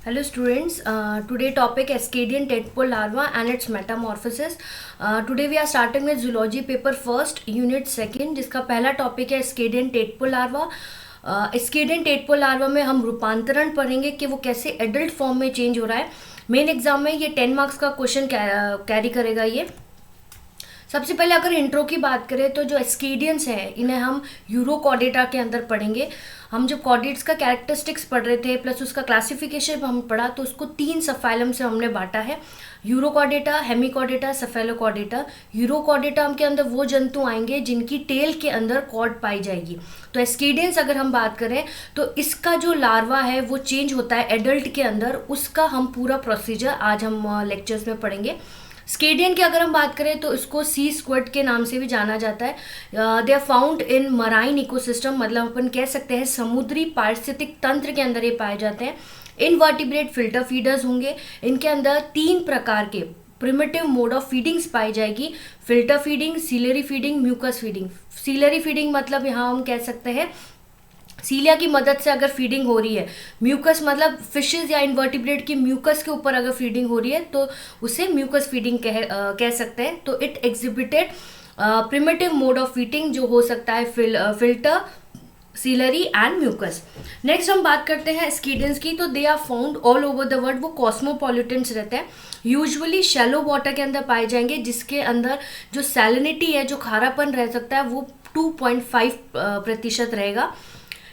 Hello students, today topic Ascadian tadpole larva and its metamorphosis. Today we are starting with zoology paper first, unit second, जिसका पहला topic है Ascadian tadpole larva. Ascadian tadpole larva में हम रूपांतरण पढ़ेंगे कि वो कैसे एडल्ट फॉर्म में चेंज हो रहा है. मेन एग्जाम में ये 10 मार्क्स का क्वेश्चन कैरी करेगा ये. सबसे पहले अगर इंट्रो की बात करें तो जो एस्केडियंस हैं इन्हें हम यूरोकॉर्डेटा के अंदर पढ़ेंगे. हम जब कॉर्डेट्स का कैरेक्टरिस्टिक्स पढ़ रहे थे प्लस उसका क्लासिफिकेशन हम पढ़ा तो उसको 3 सबफाइलम से हमने बांटा है. Urochordata, Hemichordata, Cephalochordata. यूरोकॉर्डेटा के अंदर वो जंतु आएंगे जिनकी टेल के अंदर कॉर्ड पाई जाएगी. तो एस्केडियंस अगर हम बात करें तो इसका जो लार्वा है वो चेंज होता है एडल्ट के अंदर. उसका हम पूरा प्रोसीजर आज हम लेक्चर्स में पढ़ेंगे. स्केडियन की अगर हम बात करें तो इसको सी स्क्विड के नाम से भी जाना जाता है. They are found in marine ecosystem, मतलब अपन कह सकते हैं समुद्री पारिस्थितिक तंत्र के अंदर ये पाए जाते हैं. इनवर्टिब्रेट फिल्टर फीडर्स होंगे. इनके अंदर 3 प्रकार के प्रिमिटिव मोड ऑफ फीडिंग्स पाई जाएगी. Filter feeding, ciliary feeding, mucus feeding. Ciliary feeding मतलब यहाँ हम कह सकते हैं सीलिया की मदद से अगर फीडिंग हो रही है. म्यूकस मतलब फिशेस या इन्वर्टिब्रेट की म्यूकस के ऊपर अगर फीडिंग हो रही है तो उसे म्यूकस फीडिंग कह सकते हैं. तो it exhibited primitive mode of feeding जो हो सकता है filter, ciliary and mucus. Next हम बात करते हैं स्कीडियंस की. तो they are found all over the world. वो कॉस्मोपॉलिटेंट्स रहते हैं. यूजुअली शैलो वाटर के अंदर पाए जाएंगे जिसके अंदर जो सैलिनिटी है, जो खारापन रह सकता है वो 2.5% रहेगा.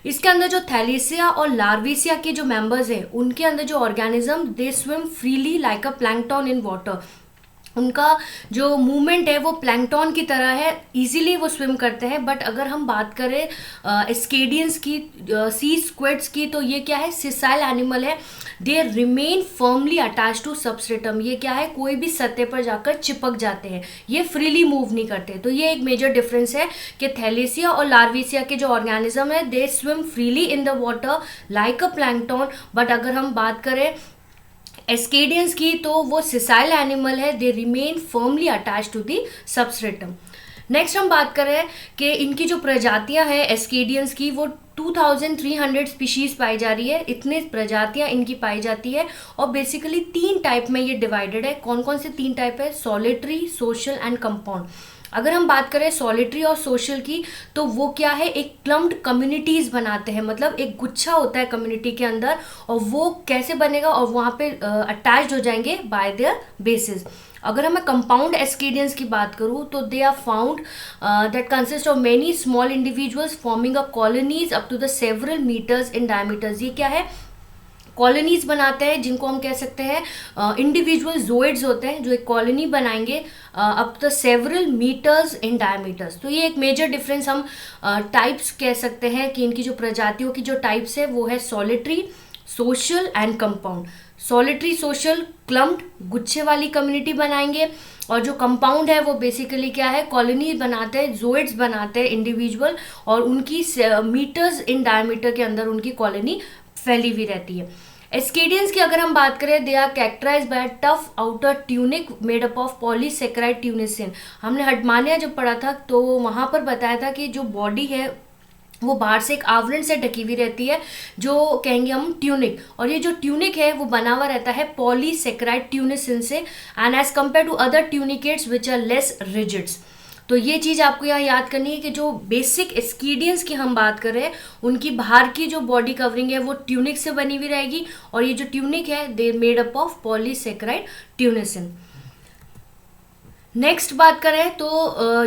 इसके अंदर जो थैलेसिया और लार्विसिया के जो मेंबर्स हैं उनके अंदर जो organism they swim freely like a plankton in water. उनका जो मूवमेंट है वो प्लैंकटन की तरह है, इजीली वो स्विम करते हैं. बट अगर हम बात करें एस्केडियंस की, सी स्क्विड्स की, तो ये क्या है, सिसाइल एनिमल है. They remain firmly attach to substratum. ये क्या है, कोई भी सतह पर जाकर चिपक जाते हैं, ये फ्रीली मूव नहीं करते. तो ये एक मेजर डिफरेंस है कि थैलेसिया और लार्विसिया के जो ऑर्गेनिज्म है दे swim freely in the water like a plankton. But अगर हम बात करें एस्केडियंस की तो वो सिसाइल एनिमल है. They remain firmly attach to the substratum. Next हम बात करें कि इनकी जो प्रजातियां हैं एस्केडियंस की वो 2300 स्पीशीज पाई जा रही है. इतने प्रजातियां इनकी पाई जाती है और बेसिकली 3 टाइप में ये डिवाइडेड है. कौन कौन से 3 टाइप है, सॉलिटरी, सोशल एंड कंपाउंड. अगर हम बात करें सॉलिटरी और सोशल की तो वो क्या है, एक क्लम्प्ड कम्युनिटीज बनाते हैं. मतलब एक गुच्छा होता है कम्युनिटी के अंदर और वो कैसे बनेगा और वहाँ पे अटैच्ड हो जाएंगे बाय देयर बेसिस. अगर मैं कंपाउंड एस्केडियंस की बात करूँ तो they are found that consist of many small individuals forming a colonies up to the several meters in diameters. ये क्या है, कॉलोनीज बनाते हैं जिनको हम कह सकते हैं इंडिविजुअल जोइड्स होते हैं जो एक कॉलोनी बनाएंगे up to several meters in diameters. तो ये एक मेजर डिफरेंस हम टाइप्स कह सकते हैं कि इनकी जो प्रजातियों की जो टाइप्स है वो है solitary, social and compound. Solitary, social, clumped गुच्छे वाली कम्युनिटी बनाएंगे और जो कंपाउंड है वो बेसिकली क्या है, कॉलोनी बनाते हैं, जोइड्स बनाते हैं इंडिविजुअल और उनकी मीटर्स इन डायमीटर के अंदर उनकी कॉलोनी फैली हुई रहती है. एस्केडियंस की अगर हम बात करें they are characterized by tough outer tunic made up of polysaccharide tunicin. हमने हर्टमानिया जब पढ़ा था तो वहाँ पर बताया था कि जो बॉडी है वो बाहर से एक आवरण से ढकी हुई रहती है जो कहेंगे हम ट्यूनिक. और ये जो ट्यूनिक है वो बना हुआ रहता है पॉलीसेकेराइड ट्यूनिसिन से and as compare to other tunicates which are less rigids. तो ये चीज़ आपको यहाँ याद करनी है कि जो बेसिक एस्केडियंस की हम बात कर रहे हैं उनकी बाहर की जो बॉडी कवरिंग है वो ट्यूनिक से बनी हुई रहेगी और ये जो ट्यूनिक है they made up of polysaccharide ट्यूनिसिन. Next बात करें तो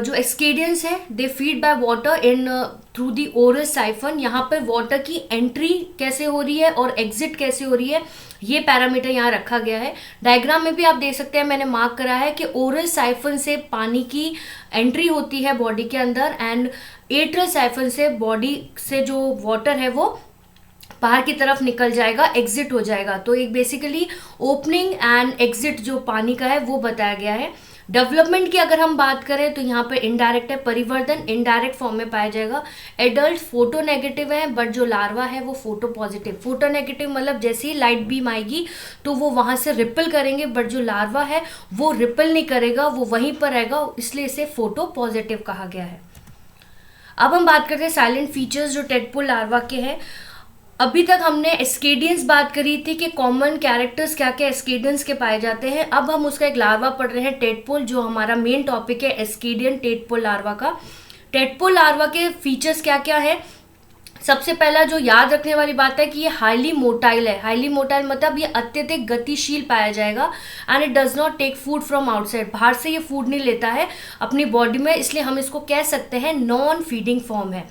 जो एस्केडियंस है they feed by water in through the oral siphon. यहाँ पर वाटर की एंट्री कैसे हो रही है और एग्जिट कैसे हो रही है ये पैरामीटर यहाँ रखा गया है. डायग्राम में भी आप देख सकते हैं, मैंने मार्क करा है कि ओरल साइफन से पानी की एंट्री होती है बॉडी के अंदर एंड एट्रल साइफन से बॉडी से जो वाटर है वो बाहर की तरफ निकल जाएगा, एग्जिट हो जाएगा. तो एक बेसिकली ओपनिंग एंड एग्जिट जो पानी का है वो बताया गया है. डेवलपमेंट की अगर हम बात करें तो यहाँ पे इनडायरेक्ट है, परिवर्तन इनडायरेक्ट फॉर्म में पाया जाएगा. एडल्ट फोटो नेगेटिव है बट जो लार्वा है वो फोटो पॉजिटिव. फोटो नेगेटिव मतलब जैसे ही लाइट बीम आएगी तो वो वहाँ से रिपल करेंगे बट जो लार्वा है वो रिपल नहीं करेगा, वो वहीं पर रहेगा, इसलिए इसे फोटो पॉजिटिव कहा गया है. अब हम बात करते हैं साइलेंट फीचर्स जो टेडपोल लार्वा के हैं. अभी तक हमने एस्केडियंस बात करी थी कि कॉमन कैरेक्टर्स क्या क्या एस्केडियंस के पाए जाते हैं। अब हम उसका एक लार्वा पढ़ रहे हैं, टेडपोल, जो हमारा मेन टॉपिक है एस्केडियन टेडपोल लार्वा का। टेडपोल लार्वा के फीचर्स क्या क्या है? सबसे पहला जो याद रखने वाली बात है कि ये हाईली मोटाइल है। हाईली मोटाइल मतलब ये अत्यधिक गतिशील पाया जाएगा and it does not take food from outside. बाहर से ये फूड नहीं लेता है अपनी बॉडी में, इसलिए हम इसको कह सकते हैं नॉन फीडिंग फॉर्म है।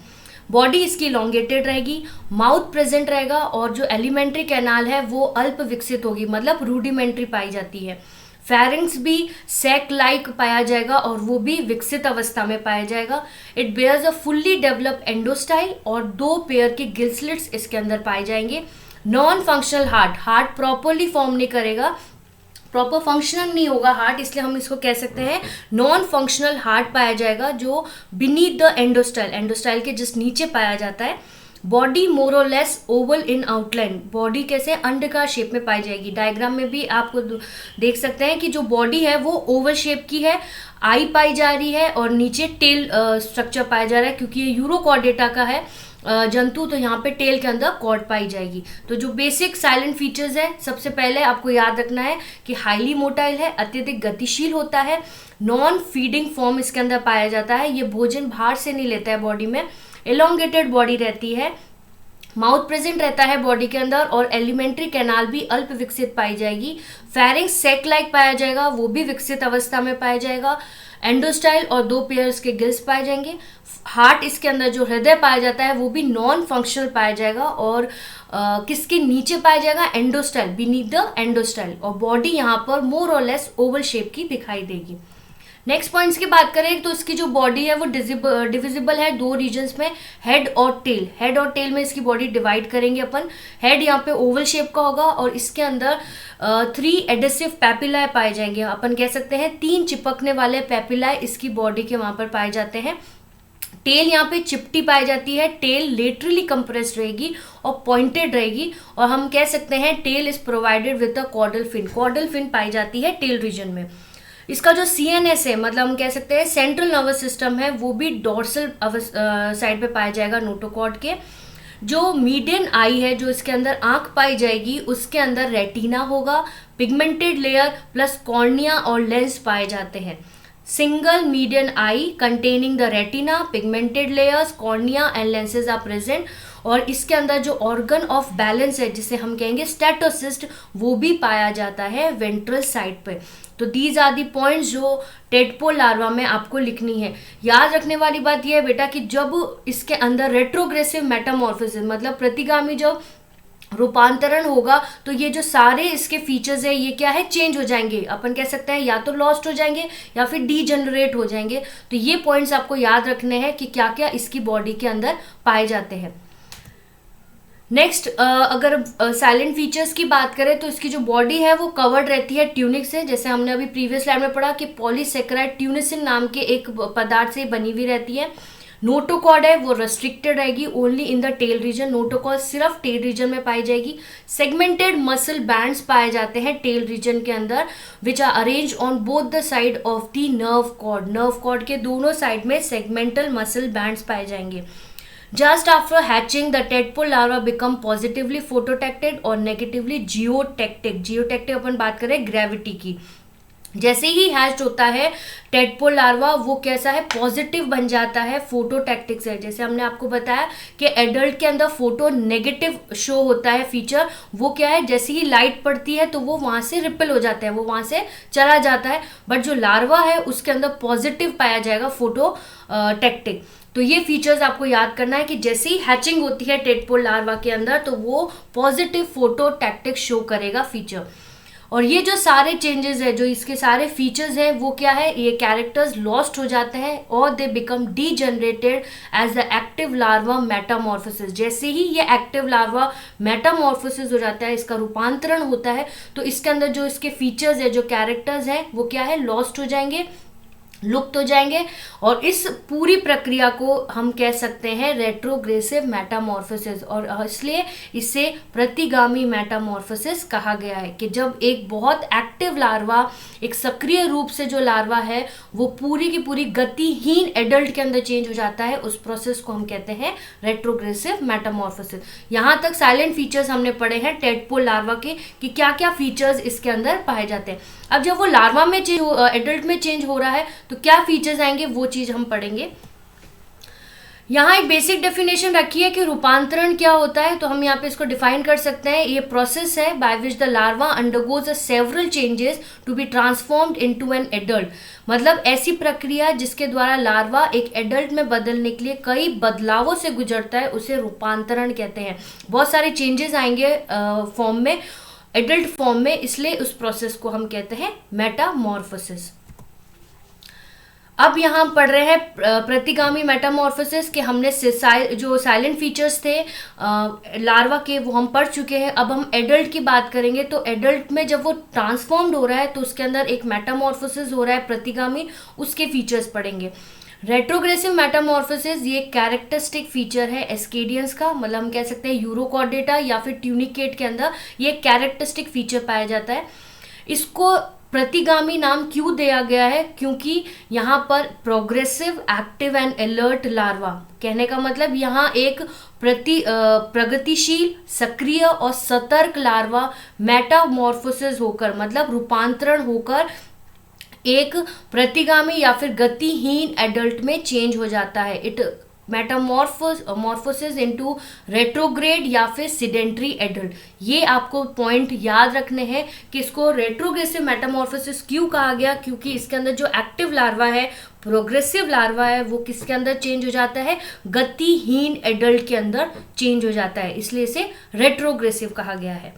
बॉडी इसकी इलोंगेटेड रहेगी, माउथ प्रेजेंट रहेगा और जो एलिमेंट्री कैनाल है वो अल्प विकसित होगी, मतलब रूडिमेंट्री पाई जाती है। फेरिंग्स भी सैक लाइक पाया जाएगा और वो भी विकसित अवस्था में पाया जाएगा। It bears a fully develop endostyle और 2 पेयर के गिल स्लिट्स इसके अंदर पाए जाएंगे। Non functional heart properly form नहीं करेगा, प्रॉपर फंक्शनल नहीं होगा हार्ट, इसलिए हम इसको कह सकते हैं नॉन फंक्शनल हार्ट पाया जाएगा, जो बीनीथ द एंडोस्टाइल के जस्ट नीचे पाया जाता है। बॉडी मोर और less oval in outline, body कैसे अंडाकार शेप में पाई जाएगी। डायग्राम में भी आपको देख सकते हैं कि जो बॉडी है वो ओवल शेप की है, आई पाई जा रही है और नीचे टेल स्ट्रक्चर पाया जा रहा है। क्योंकि ये यूरोकॉर्डेटा का है जंतु, तो यहाँ पे टेल के अंदर कॉर्ड पाई जाएगी। तो जो बेसिक साइलेंट फीचर्स है, सबसे पहले आपको याद रखना है कि हाईली मोटाइल है, अत्यधिक गतिशील होता है, नॉन फीडिंग फॉर्म इसके अंदर पाया जाता है, ये भोजन बाहर से नहीं लेता है बॉडी में, एलोंगेटेड बॉडी रहती है, माउथ प्रेजेंट रहता है बॉडी के अंदर और एलिमेंट्री कैनाल भी अल्प विकसित पाई जाएगी। फेरिंग्स सेक लाइक पाया जाएगा, वो भी विकसित अवस्था में पाया जाएगा। एंडोस्टाइल और 2 पेयर्स के गिल्स पाए जाएंगे। हार्ट इसके अंदर जो हृदय पाया जाता है वो भी नॉन फंक्शनल पाया जाएगा और किसके नीचे पाया जाएगा, एंडोस्टाइल, बीनीथ द एंडोस्टाइल। और बॉडी यहाँ पर मोर और लेस ओवल शेप की दिखाई देगी। नेक्स्ट पॉइंट्स की बात करें तो इसकी जो बॉडी है वो डिविजिबल है 2 रीजन्स में, हेड और टेल। हेड और टेल में इसकी बॉडी डिवाइड करेंगे अपन। हेड यहाँ पे ओवल शेप का होगा और इसके अंदर 3 एडेसिव पैपिलाए पाए जाएंगे। अपन कह सकते हैं 3 चिपकने वाले पैपिलाए इसकी बॉडी के वहां पर पाए जाते हैं। टेल यहाँ पे चिपटी पाई जाती है, टेल लेटरली कंप्रेस्ड रहेगी और पॉइंटेड रहेगी और हम कह सकते हैं tail is provided with a caudal fin पाई जाती है टेल रीजन में। इसका जो CNS है, मतलब हम कह सकते हैं सेंट्रल नर्वस सिस्टम है, वो भी डोर्सल साइड पे पाया जाएगा नोटोकॉर्ड के। जो मीडियन आई है, जो इसके अंदर आंख पाई जाएगी, उसके अंदर रेटिना होगा, पिगमेंटेड लेयर प्लस कॉर्निया और लेंस पाए जाते हैं। Single median eye containing the retina, pigmented layers, cornea and lenses are present. और इसके अंदर जो ऑर्गन ऑफ बैलेंस है, जिसे हम कहेंगे स्टेटोसिस्ट, वो भी पाया जाता है वेंट्रल साइड पे। तो दीज आर दी पॉइंट्स जो टेडपोल लार्वा में आपको लिखनी है। याद रखने वाली बात यह है बेटा कि जब इसके अंदर रेट्रोग्रेसिव मेटामॉर्फोसिस, मतलब प्रतिगामी जब रूपांतरण होगा, तो ये जो सारे इसके फीचर्स है ये क्या है, चेंज हो जाएंगे। अपन कह सकते हैं या तो लॉस्ट हो जाएंगे या फिर डीजनरेट हो जाएंगे। तो ये पॉइंट्स आपको याद रखने हैं कि क्या क्या इसकी बॉडी के अंदर पाए जाते हैं। नेक्स्ट अगर साइलेंट फीचर्स की बात करें तो इसकी जो बॉडी है वो कवर्ड रहती है ट्यूनिक से। जैसे हमने अभी प्रीवियस स्लाइड में पढ़ा कि पॉलीसेकेराइड ट्यूनिसिन नाम के एक पदार्थ से बनी हुई रहती है। नोटोकॉर्ड है वो रेस्ट्रिक्टेड रहेगी only in the tail region, notochord सिर्फ टेल रीजन में पाई जाएगी। सेगमेंटेड मसल बैंड्स पाए जाते हैं टेल रीजन के अंदर, which are arrange on both the side of the nerve cord. Nerve cord के दोनों साइड में सेगमेंटल मसल बैंड्स पाए जाएंगे। Just after hatching, the tadpole larva become positively phototactic और negatively geotactic। geotactic अपन बात करें ग्रेविटी की। जैसे ही हैच होता है टेडपोल लार्वा, वो कैसा है, पॉजिटिव बन जाता है फोटोटैक्टिक से। जैसे हमने आपको बताया कि एडल्ट के अंदर फोटो नेगेटिव शो होता है फीचर, वो क्या है, जैसे ही लाइट पड़ती है तो वो वहां से रिपेल हो जाता है, वो वहां से चला जाता है। बट जो लार्वा है उसके अंदर पॉजिटिव पाया जाएगा फोटोटैक्टिक। तो ये फीचर्स आपको याद करना है कि जैसे ही हैचिंग होती है टेडपोल लार्वा के अंदर तो वो पॉजिटिव फोटोटैक्टिक शो करेगा फीचर। और ये जो सारे चेंजेस है, जो इसके सारे फीचर्स हैं, वो क्या है, ये कैरेक्टर्स लॉस्ट हो जाते हैं और they become degenerated as the active larva metamorphosis. जैसे ही ये एक्टिव लार्वा मेटामॉर्फोसिस हो जाता है, इसका रूपांतरण होता है, तो इसके अंदर जो इसके फीचर्स है, जो कैरेक्टर्स हैं, वो क्या है, लॉस्ट हो जाएंगे लुप्त हो जाएंगे। और इस पूरी प्रक्रिया को हम कह सकते हैं रेट्रोग्रेसिव मेटामॉर्फोसिस, और इसलिए इसे प्रतिगामी मेटामॉर्फोसिस कहा गया है कि जब एक बहुत एक्टिव लार्वा, एक सक्रिय रूप से जो लार्वा है वो पूरी की पूरी गतिहीन एडल्ट के अंदर चेंज हो जाता है, उस प्रोसेस को हम कहते हैं रेट्रोग्रेसिव मेटामॉर्फोसिस। यहाँ तक साइलेंट फीचर्स हमने पढ़े हैं टेडपोल लार्वा के कि क्या क्या फीचर्स इसके अंदर पाए जाते हैं। अब जब वो लार्वा में एडल्ट में चेंज हो रहा है तो क्या फीचर्स आएंगे वो चीज हम पढ़ेंगे। यहाँ एक बेसिक डेफिनेशन रखी है कि रूपांतरण क्या होता है, तो हम यहाँ पे इसको डिफाइन कर सकते हैं। ये प्रोसेस है by which the larva undergoes a several changes to be transformed into an adult. मतलब ऐसी प्रक्रिया जिसके द्वारा लार्वा एक एडल्ट में बदलने के लिए कई बदलावों से गुजरता है, उसे रूपांतरण कहते हैं। बहुत सारे चेंजेस आएंगे फॉर्म में, एडल्ट फॉर्म में, इसलिए उस प्रोसेस को हम कहते हैं मेटामॉर्फोसिस। अब यहाँ पढ़ रहे हैं प्रतिगामी मेटामॉर्फोसिस के हमने जो साइलेंट फीचर्स थे लार्वा के वो हम पढ़ चुके हैं। अब हम एडल्ट की बात करेंगे। तो एडल्ट में जब वो ट्रांसफॉर्म्ड हो रहा है तो उसके अंदर एक मेटामॉर्फोसिस हो रहा है प्रतिगामी, उसके फीचर्स पढ़ेंगे। रेट्रोग्रेसिव मेटामॉर्फोसिस ये कैरेक्टरिस्टिक फीचर है एस्केडियंस का, मतलब हम कह सकते हैं यूरोकॉर्डेटा या फिर ट्यूनिकेट के अंदर ये कैरेक्टरिस्टिक फीचर पाया जाता है। इसको प्रतिगामी नाम क्यों दिया गया है? क्योंकि यहाँ पर progressive active and alert larva, कहने का मतलब यहाँ एक प्रगतिशील सक्रिय और सतर्क लार्वा मेटामॉर्फोसिस होकर, मतलब रूपांतरण होकर एक प्रतिगामी या फिर गतिहीन एडल्ट में चेंज हो जाता है। इट मेटामॉर्फोसिस इनटू रेट्रोग्रेड या फिर सिडेंट्री एडल्ट। ये आपको पॉइंट याद रखने हैं कि इसको रेट्रोग्रेसिव मेटामॉर्फोसिस क्यों कहा गया, क्योंकि इसके अंदर जो एक्टिव लार्वा है, प्रोग्रेसिव लार्वा है, वो किसके अंदर चेंज हो जाता है? गतिहीन एडल्ट के अंदर चेंज हो जाता है, इसलिए इसे रेट्रोग्रेसिव कहा गया है।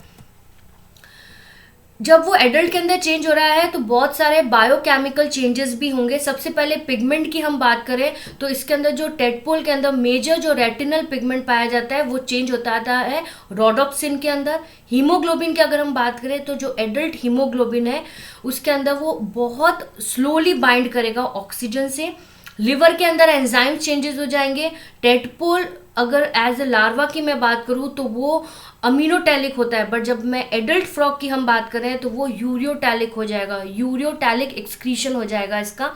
जब वो एडल्ट के अंदर चेंज हो रहा है तो बहुत सारे बायोकेमिकल चेंजेस भी होंगे। सबसे पहले पिगमेंट की हम बात करें तो इसके अंदर जो टेडपोल के अंदर मेजर जो रेटिनल पिगमेंट पाया जाता है वो चेंज होता है रोडोप्सिन के अंदर। हीमोग्लोबिन की अगर हम बात करें तो जो एडल्ट हीमोग्लोबिन है उसके अंदर वो बहुत स्लोली बाइंड करेगा ऑक्सीजन से। लिवर के अंदर एंजाइम चेंजेस हो जाएंगे। टेडपोल अगर एज ए लार्वा की मैं बात करूं तो वो अमीनोटैलिक होता है, बट जब मैं एडल्ट फ्रॉग की हम बात करें तो वो यूरियोटैलिक हो जाएगा, यूरियोटैलिक एक्सक्रीशन हो जाएगा इसका।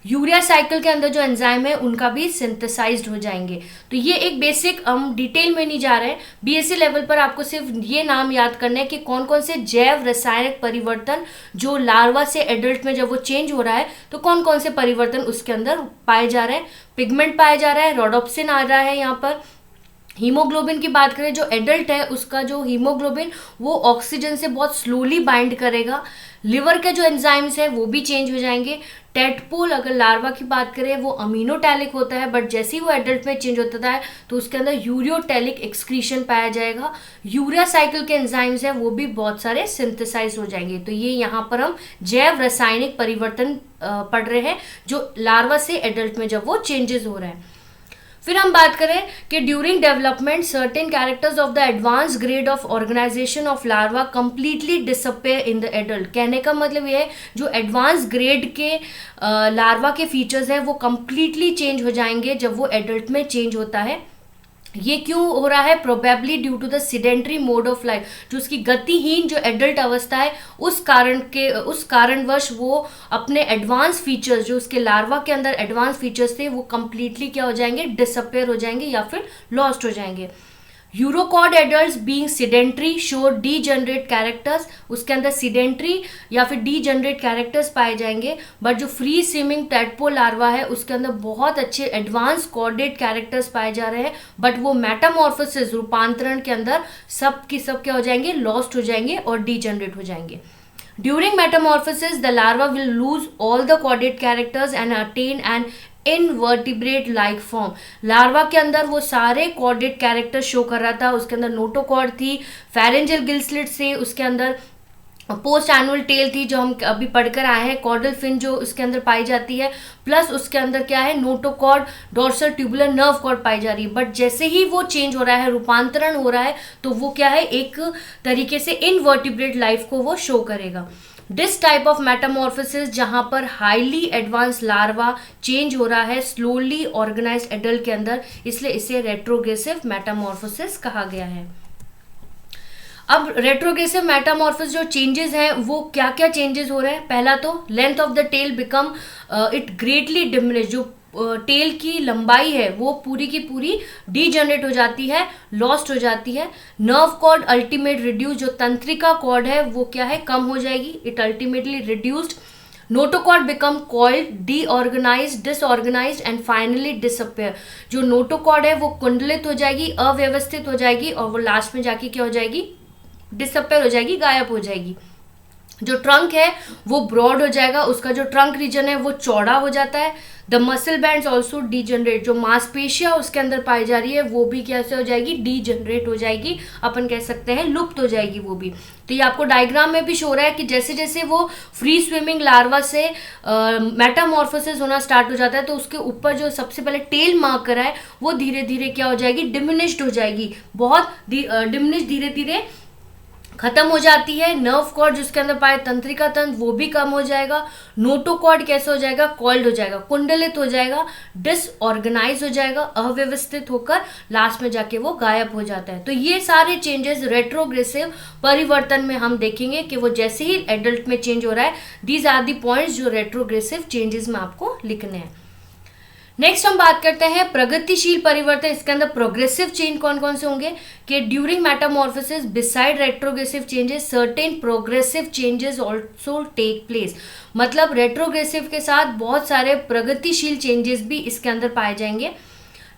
यूरिया साइकिल के अंदर जो एंजाइम है उनका भी सिंथेसाइज्ड हो जाएंगे। तो ये एक बेसिक, हम डिटेल में नहीं जा रहे हैं, बीएससी लेवल पर आपको सिर्फ ये नाम याद करना है कि कौन कौन से जैव रासायनिक परिवर्तन जो लार्वा से एडल्ट में जब वो चेंज हो रहा है तो कौन कौन से परिवर्तन उसके अंदर पाए जा रहे हैं। पिगमेंट पाया जा रहा है, रोडोप्सिन आ रहा है यहाँ पर। हीमोग्लोबिन की बात करें, जो एडल्ट है उसका जो हीमोग्लोबिन वो ऑक्सीजन से बहुत स्लोली बाइंड करेगा। लिवर के जो एंजाइम्स है वो भी चेंज हो जाएंगे। टेडपोल अगर लार्वा की बात करें वो अमीनोटैलिक होता है, बट जैसे ही वो एडल्ट में चेंज होता है तो उसके अंदर यूरियोटैलिक एक्सक्रीशन पाया जाएगा। यूरिया साइकिल के एंजाइम्स है वो भी बहुत सारे सिंथेसाइज हो जाएंगे। तो ये यहाँ पर हम जैव रासायनिक परिवर्तन पढ़ रहे हैं जो लार्वा से एडल्ट में जब वो चेंजेस हो रहे हैं। फिर हम बात करें कि during development certain characters of the advance grade of organisation of larva completely disappear in the adult. कहने का मतलब ये है जो एडवांस ग्रेड के लार्वा के फीचर्स हैं वो कंप्लीटली चेंज हो जाएंगे जब वो एडल्ट में चेंज होता है। ये क्यों हो रहा है? Probably due to the sedentary mode of life, जो उसकी गतिहीन जो एडल्ट अवस्था है उस कारणवश वो अपने एडवांस फीचर्स, जो उसके लार्वा के अंदर एडवांस फीचर्स थे, वो कंप्लीटली क्या हो जाएंगे? डिसअपेयर हो जाएंगे या फिर लॉस्ट हो जाएंगे। Urochord adults being sedentary show degenerate characters, उसके अंदर सिडेंट्री या फिर डीजनरेट कैरेक्टर्स पाए जाएंगे। बट जो फ्री स्विमिंग टेडपोल लार्वा है उसके अंदर बहुत अच्छे एडवांस कॉर्डेट कैरेक्टर्स पाए जा रहे हैं, बट वो मेटामॉर्फोसिस रूपांतरण के अंदर सब की सब क्या हो जाएंगे? लॉस्ट हो जाएंगे और डीजनरेट हो जाएंगे। During metamorphosis, the larva will lose all the chordate characters and attain an invertebrate like form. Larva के अंदर वो सारे कॉर्डेट कैरेक्टर शो कर रहा था, उसके अंदर नोटोकॉर्ड थी, फेरेंजियल गिल स्लिट्स थे, उसके अंदर पोस्ट एनुअल टेल थी जो हम अभी पढ़कर आए हैं, कॉर्डल फिन जो उसके अंदर पाई जाती है, प्लस उसके अंदर क्या है? Notochord, dorsal tubular nerve cord पाई जा रही है। बट जैसे ही वो चेंज हो रहा है, रूपांतरण हो रहा है, तो वो क्या है? एक तरीके से इनवर्टिब्रेट लाइफ को वो शो करेगा। दिस टाइप ऑफ मेटामॉर्फोसिस जहां पर हाईली एडवांस लार्वा चेंज हो रहा है स्लोली ऑर्गेनाइज्ड एडल्ट के अंदर, इसलिए इसे रेट्रोग्रेसिव मेटामॉर्फोसिस कहा गया है। अब रेट्रोग्रेसिव मेटामॉर्फोसिस जो चेंजेस हैं वो क्या क्या चेंजेस हो रहे हैं। पहला तो length of the tail become it greatly diminish, जो टेल की लंबाई है वो पूरी की पूरी डीजनरेट हो जाती है, लॉस्ट हो जाती है। नर्व कॉर्ड अल्टीमेट रिड्यूस, जो तंत्रिका कॉर्ड है वो क्या है, कम हो जाएगी, it ultimately reduced. Notochord become coiled, deorganized, disorganized and finally disappear. जो नोटोकॉर्ड है वो कुंडलित हो जाएगी, अव्यवस्थित हो जाएगी और वो लास्ट में जाके क्या हो जाएगी, डिसअपेयर हो जाएगी, गायब हो जाएगी। जो ट्रंक है वो ब्रॉड हो जाएगा, उसका जो ट्रंक रीजन है वो चौड़ा हो जाता है। The muscle bands also degenerate, जो मांसपेशियां उसके अंदर पाई जा रही है वो भी कैसे हो जाएगी, डीजनरेट हो जाएगी, अपन कह सकते हैं लुप्त हो जाएगी वो भी। तो ये आपको डायग्राम में भी शो रहा है कि जैसे जैसे वो फ्री स्विमिंग लार्वा से मेटामॉर्फोसिस होना स्टार्ट हो जाता है तो उसके ऊपर जो सबसे पहले टेल मार्कर है वो धीरे धीरे क्या हो जाएगी, डिमिनिश्ड हो जाएगी, बहुत डिमिनिश, धीरे धीरे खत्म हो जाती है। नर्व कॉर्ड जिसके अंदर पाए तंत्रिका तंत्र वो भी कम हो जाएगा। नोटोकॉर्ड कैसे हो जाएगा, कॉल्ड हो जाएगा, कुंडलित हो जाएगा, डिसऑर्गेनाइज हो जाएगा, अव्यवस्थित होकर लास्ट में जाके वो गायब हो जाता है। तो ये सारे चेंजेस रेट्रोग्रेसिव परिवर्तन में हम देखेंगे कि वो जैसे ही एडल्ट में चेंज हो रहा है, दीज आर दी पॉइंट्स जो रेट्रोग्रेसिव चेंजेस में आपको लिखने हैं। नेक्स्ट हम बात करते हैं प्रगतिशील परिवर्तन। इसके अंदर प्रोग्रेसिव चेंज कौन कौन से होंगे कि during metamorphosis beside retrogressive changes certain progressive changes also take place. मतलब रेट्रोग्रेसिव के साथ बहुत सारे प्रगतिशील चेंजेस भी इसके अंदर पाए जाएंगे।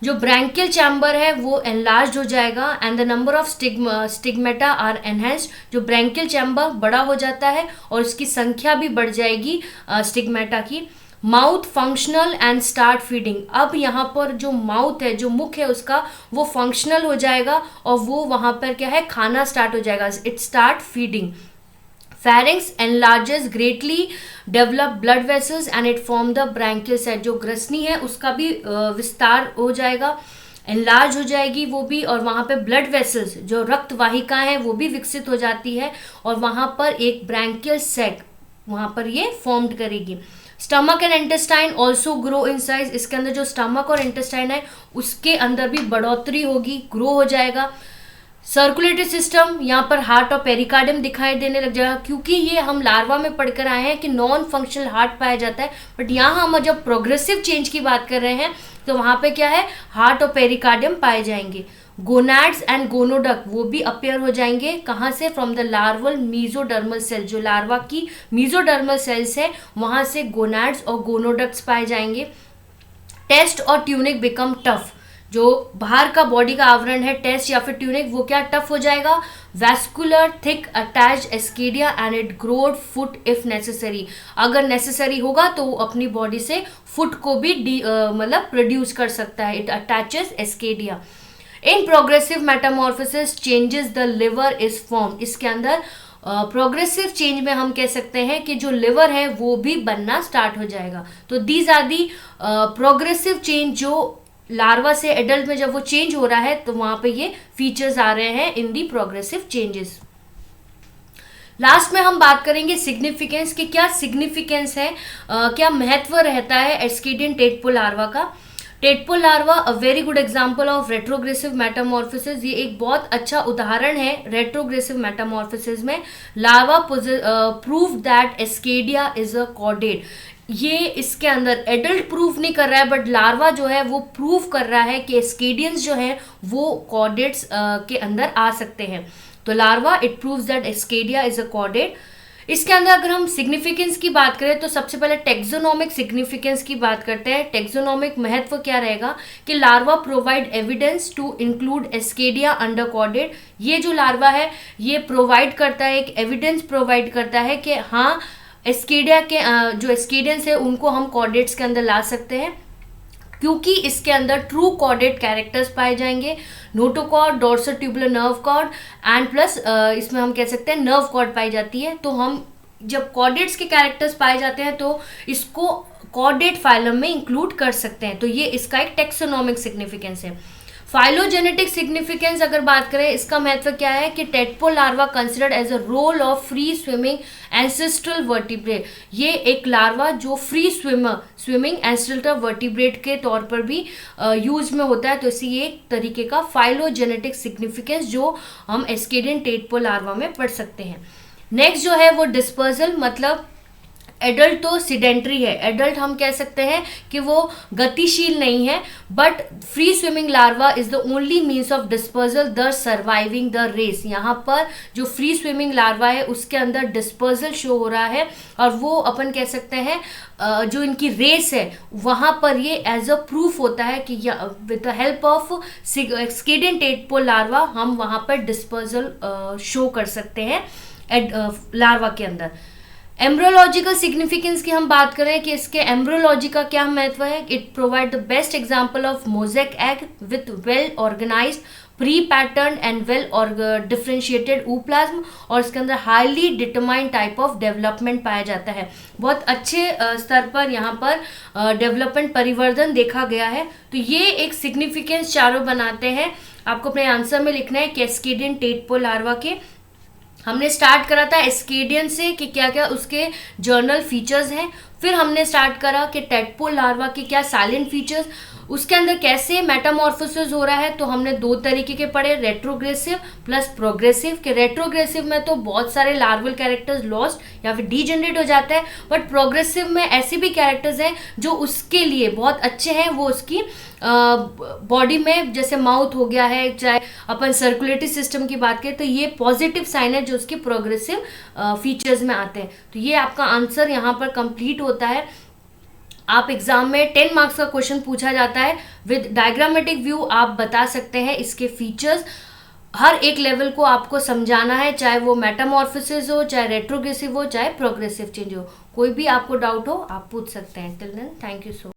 जो ब्रैंकियल चैम्बर है वो एनलार्ज हो जाएगा and the number of stigmata are enhanced. जो ब्रैंकियल चैम्बर बड़ा हो जाता है और इसकी संख्या भी बढ़ जाएगी स्टिग्मेटा की। Mouth functional and start feeding, अब यहाँ पर जो माउथ है, जो मुख है उसका, वो फंक्शनल हो जाएगा और वो वहाँ पर क्या है, खाना स्टार्ट हो जाएगा, it start feeding. Pharynx enlarges greatly, develop blood vessels and it form the branchial sac। जो ग्रसनी है उसका भी विस्तार हो जाएगा, एनलार्ज हो जाएगी वो भी, और वहाँ पे ब्लड वेसल्स जो रक्त वाहिकाएं हैं वो भी विकसित हो जाती है और वहाँ पर एक ब्रैंकियल सैक वहाँ पर ये फॉर्म्ड करेगी। Stomach and intestine also grow in size. इसके अंदर जो स्टमक और इंटेस्टाइन है उसके अंदर भी बढ़ोतरी होगी, ग्रो हो जाएगा। सर्कुलेटरी सिस्टम, यहाँ पर हार्ट और पेरिकार्डियम दिखाई देने लग जाएगा, क्योंकि ये हम लार्वा में पढ़कर आए हैं कि नॉन फंक्शनल हार्ट पाया जाता है, बट यहाँ हम जब प्रोग्रेसिव चेंज की बात कर रहे हैं तो वहाँ पे क्या है, हार्ट और पेरिकार्डियम पाए जाएंगे। गोनाड्स एंड गोनोडक्ट वो भी अपेयर हो जाएंगे, कहाँ से, from the larval mesodermal cell. जो लार्वा की मीजोडर्मल सेल्स है वहाँ से गोनाड्स और गोनोडक्ट्स पाए जाएंगे। टेस्ट और ट्यूनिक बिकम टफ, जो बाहर का बॉडी का आवरण है टेस्ट या फिर ट्यूनिक वो क्या टफ हो जाएगा। Vascular thick attach ascidia and it grows foot if necessary, अगर नेसेसरी होगा तो वो अपनी बॉडी से फुट को भी मतलब प्रोड्यूस कर सकता है, it attaches ascidia. In progressive metamorphosis changes the liver is form. इसके अंदर प्रोग्रेसिव चेंज में हम कह सकते हैं कि जो लिवर है वो भी बनना स्टार्ट हो जाएगा। तो these are the progressive change, जो लार्वा से एडल्ट में जब वो चेंज हो रहा है तो वहां पे ये फीचर्स आ रहे हैं इन दी प्रोग्रेसिव चेंजेस। लास्ट में हम बात करेंगे सिग्निफिकेंस की, क्या सिग्निफिकेंस है, क्या महत्व रहता है एस्केडियन टेडपोल लार्वा का। Tadpole larva a very good example of retrogressive metamorphosis. ये एक बहुत अच्छा उदाहरण है रेट्रोग्रेसिव मेटामॉर्फोसिस में। Larva prove that ascidia is a chordate. ये इसके अंदर एडल्ट प्रूफ नहीं कर रहा है, बट लार्वा जो है वो प्रूफ कर रहा है कि एस्केडियंस जो है वो कॉर्डेट्स के अंदर आ सकते हैं। तो larva it proves that ascidia is a chordate. इसके अंदर अगर हम सिग्निफिकेंस की बात करें तो सबसे पहले टेक्सोनोमिक सिग्निफिकेंस की बात करते हैं। टेक्सोनोमिक महत्व क्या रहेगा कि larva provide evidence to include ascidia under chordate. ये जो लार्वा है ये प्रोवाइड करता है, एक एविडेंस प्रोवाइड करता है कि हाँ एस्केडिया के जो एस्केडियंस है उनको हम कॉर्डेट्स के अंदर ला सकते हैं, क्योंकि इसके अंदर ट्रू कॉर्डेट कैरेक्टर्स पाए जाएंगे। Notochord, dorsal tubular nerve cord and plus इसमें हम कह सकते हैं नर्व कॉर्ड पाई जाती है। तो हम जब कॉर्डेट्स के कैरेक्टर्स पाए जाते हैं तो इसको कॉर्डेट फाइलम में इंक्लूड कर सकते हैं। तो ये इसका एक टेक्सोनोमिक सिग्निफिकेंस है। फाइलोजेनेटिक सिग्निफिकेंस अगर बात करें, इसका महत्व क्या है कि tadpole larva considered as a role of free swimming ancestral vertebrate. ये एक लार्वा जो फ्री स्विमिंग एंसेस्ट्रल वर्टिब्रेट के तौर पर भी यूज में होता है, तो इसी एक तरीके का फाइलोजेनेटिक सिग्निफिकेंस जो हम एस्केडियन टेडपोल लार्वा में पढ़ सकते हैं। नेक्स्ट जो है वो डिस्पर्सल, मतलब एडल्ट तो सिडेंट्री है, एडल्ट हम कह सकते हैं कि वो गतिशील नहीं है, but free swimming larva is the only means of dispersal the surviving the race. यहाँ पर जो फ्री स्विमिंग लार्वा है उसके अंदर डिस्पर्सल शो हो रहा है, और वो अपन कह सकते हैं जो इनकी रेस है वहाँ पर ये एज अ प्रूफ होता है कि with the help of ascidian tadpole larva हम वहाँ पर डिस्पर्सल शो कर सकते हैं लार्वा के अंदर। एम्ब्रोलॉजिकल सिग्निफिकेंस की हम बात करें कि इसके एम्ब्रोलॉजी का क्या महत्व है, it provide the best example of mosaic egg with well organised pre pattern and well और डिफ्रेंशिएटेड ऊप्लाज्म, और इसके अंदर highly determined type of development पाया जाता है। बहुत अच्छे स्तर पर यहाँ पर डेवलपमेंट परिवर्तन देखा गया है। तो ये एक सिग्निफिकेंस चारों बनाते हैं। आपको अपने आंसर में लिखना है कि एस्केडियन टेडपोल लार्वा के हमने स्टार्ट करा था एस्केडियन से कि क्या क्या उसके जर्नल फीचर्स हैं, फिर हमने स्टार्ट करा कि टेडपोल लार्वा के क्या साइलेंट फीचर्स, उसके अंदर कैसे मेटामॉर्फोसिस हो रहा है। तो हमने दो तरीके के पढ़े, रेट्रोग्रेसिव प्लस प्रोग्रेसिव। के रेट्रोग्रेसिव में तो बहुत सारे लार्वल कैरेक्टर्स लॉस्ट या फिर डीजनरेट हो जाते हैं, बट प्रोग्रेसिव में ऐसे भी कैरेक्टर्स हैं जो उसके लिए बहुत अच्छे हैं। वो उसकी बॉडी में, जैसे माउथ हो गया है, चाहे अपन सर्कुलेटरी सिस्टम की बात करें, तो ये पॉजिटिव साइन है जो उसके प्रोग्रेसिव फीचर्स में आते हैं। तो ये आपका आंसर यहाँ पर कंप्लीट होता है। आप एग्जाम में 10 मार्क्स का क्वेश्चन पूछा जाता है, विद डायग्रामेटिक व्यू आप बता सकते हैं इसके फीचर्स। हर एक लेवल को आपको समझाना है, चाहे वो मेटामॉर्फोसिस हो, चाहे रेट्रोग्रेसिव हो, चाहे प्रोग्रेसिव चेंज हो। कोई भी आपको डाउट हो आप पूछ सकते हैं। Till then thank you so much.